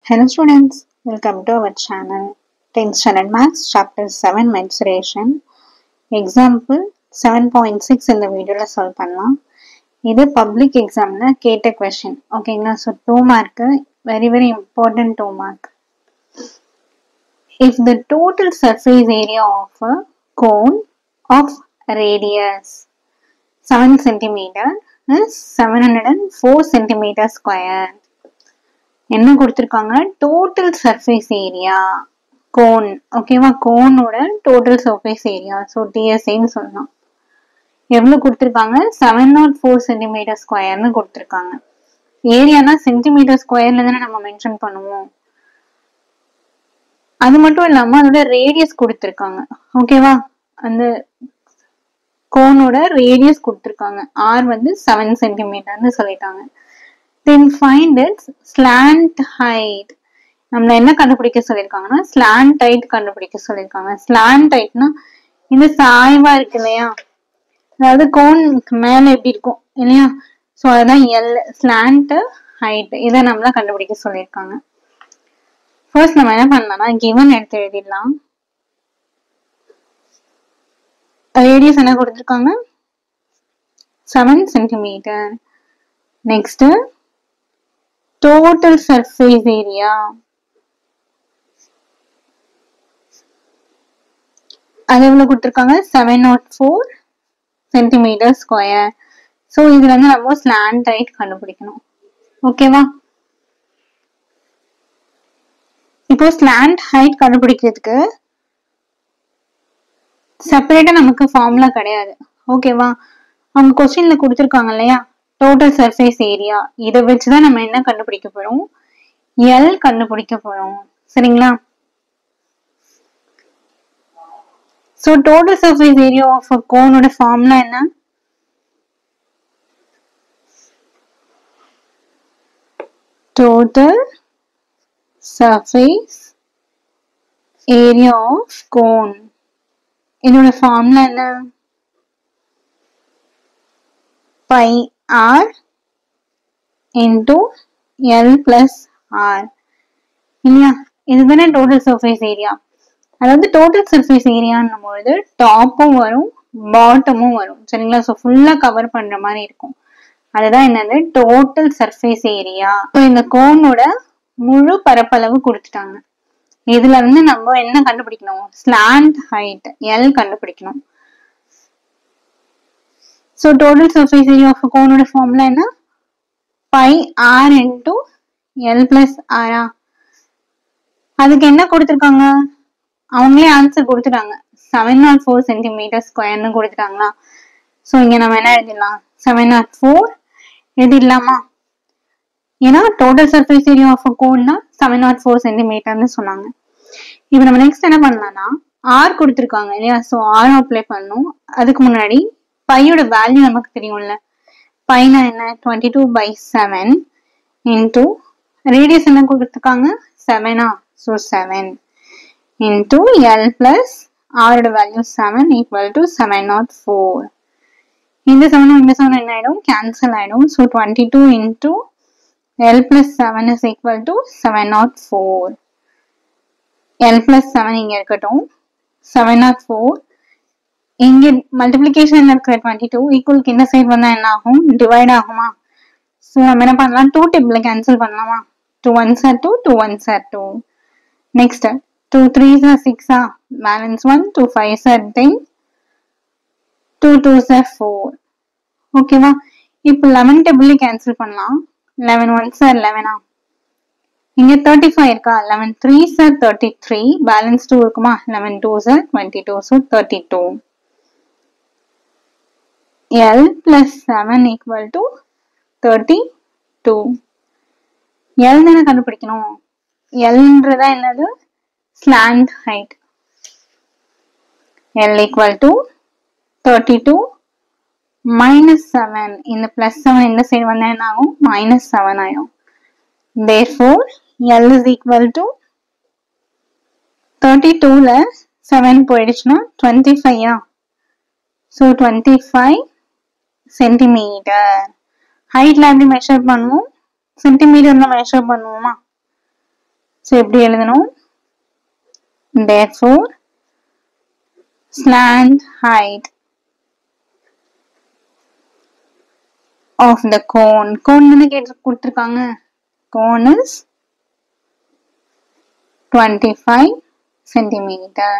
Hello students, welcome to our channel. 10th Standard Maths Chapter 7 Mensuration. Example 7.6 இந்த வீடியோல solve பண்ணலாம். இது public examல கேட்ட question. ஓகேங்களா? So 2 mark, very important 2 mark. If the total surface area of a cone of radius 7 cm is 704 cm square. என்ன கொடுத்திருக்காங்க total surface area cone ஓகேவா கோனோட total surface area so TSA ன்னு சொல்லலாம் எவ்வளவு கொடுத்திருக்காங்க 704 cm square ன்னு கொடுத்திருக்காங்க ஏரியானா சென்டிமீட்டர் ஸ்கொயர்ல தானே நம்ம மென்ஷன் பண்ணுவோம் அது மட்டும் இல்லாம அதோட ரேடியஸ் கொடுத்திருக்காங்க ஓகேவா அந்த கோனோட ரேடியஸ் கொடுத்திருக்காங்க r வந்து 7 சென்டிமீட்டர்னு சொல்லிட்டாங்க then find its slant height நம்மள என்ன கண்டுபிடிக்க சொல்லிருக்காங்கன்னா slant height கண்டுபிடிக்க சொல்லிருக்காங்க slant heightனா இந்த சாய்வா இருக்கு இல்லையா அதாவது கோனுக்கு மேல எப்படி இருக்கும் இல்லையா சோ அதான் L slant height இத நம்மள கண்டுபிடிக்க சொல்லிருக்காங்க ஃபர்ஸ்ட் நம்ம என்ன பண்ணலாம்னா given எடுத்து எழுதிடலாம் ரேடியஸ் என்ன கொடுத்திருக்காங்க 7 cm next total surface area அது எவ்வளவு கொடுத்திருக்காங்க 704 centimeter square so இதுல இருந்து நம்ம slant height கண்டுபிடிக்கணும் ஓகேவா இப்போ slant height கண்டுபிடிக்கிறதுக்கு செப்பரேட்டா நமக்கு ஃபார்முலா கிடையாது ஓகேவா அவங்க क्वेश्चनல கொடுத்திருக்காங்க இல்லையா total surface area இத வச்சு தான் நம்ம என்ன கண்டுபிடிக்க போறோம் L கண்டுபிடிக்க போறோம் சரிங்களா so total surface area of a cone ஓட ஃபார்முலா என்ன total surface area of cone இதோட ஃபார்முலா என்ன pi r into L plus R இல்லையா இதுதானே total surface area அதாவது total surface ஏரியான்னும் பொழுது டாப்பும் வரும் பாட்டமும் வரும் சரிங்களா ஸோ ஃபுல்லா கவர் பண்ற மாதிரி இருக்கும் அதுதான் என்னது total surface area ஸோ இந்த கோனோட முழு பரப்பளவு கொடுத்துட்டாங்க இதுல இருந்து நம்ம என்ன கண்டுபிடிக்கணும் slant height L கண்டுபிடிக்கணும் so total surface area of a cone ஓட ஃபார்முலா என்ன pi r into L plus R அதுக்கு என்ன கொடுத்திருக்காங்க அவங்களே ஆன்சர் கொடுத்துட்டாங்க 704 சென்டிமீட்டர் ஸ்கொயர்னு கொடுத்துட்டாங்களா சோ இங்க நம்ம என்ன எழுதிடலாம் 704 எழுதிடலாமா ஏன்னா total surface area of a cone னா 704 சென்டிமீட்டர்னு சொன்னாங்க இப்போ நம்ம நெக்ஸ்ட் என்ன பண்ணலாம்னா r கொடுத்திருக்காங்க இல்லையா சோ r அப்ளை பண்ணனும் அதுக்கு முன்னாடி பையோட வேல்யூ நமக்கு தெரியும்ல பைனா என்ன 22/7 into ரேடியஸ் என்ன கொடுத்திருக்காங்க 7 so 7 into L plus R ஓட வேல்யூ 7 equal to 704 இந்த 7 இந்த 7 என்ன ஆயிடும் கேன்சல் ஆயிடும் so 22 into L plus 7 is equal to 704 L plus 7 இங்க இருக்கட்டும் 704 இங்க மல்டிப்ளிகேஷன் இருக்கிற 22 ஈக்குவலுக்கு இந்த சைடு வந்தா என்ன ஆகும் டிவைட் ஆகுமா சோ நம்ம என்ன பண்ணலாம் 2 டேபிள்ல கேன்சல் பண்ணலாமா 2 1s are 2 2 1s are 2 next 2 3s are 6 balance 1 2 5s are 10 2 2s are 4 ஓகேவா இப்போ 11 டேபிள்ல கேன்சல் பண்ணலாம் 11 1s are 11 இங்க 35 இருக்கா 11 3s are 33 balance 2 இருக்குமா 11 2s are 22 so 32 L plus 7 equal to 32 L தான கண்டுபிடிக்கணும் L ன்றதா என்னது slant height L equal to 32 minus 7 இந்த plus 7 இந்த சைடு வந்தா என்ன ஆகும் minus 7 ஆயிடும் therefore L is equal to 32 ல 7 போயிடுச்சுன்னா 25 so 25 சென்டிமீட்டர் ஹைட்ல எப்படி மெஷர் பண்ணுவோம் சென்டிமீட்டர்ல மெஷர் பண்ணுவோமா ஸோ எப்படி எழுதணும்? therefore slant height of the cone தானே கொடுத்திருக்காங்க. cone is 25 centimeter.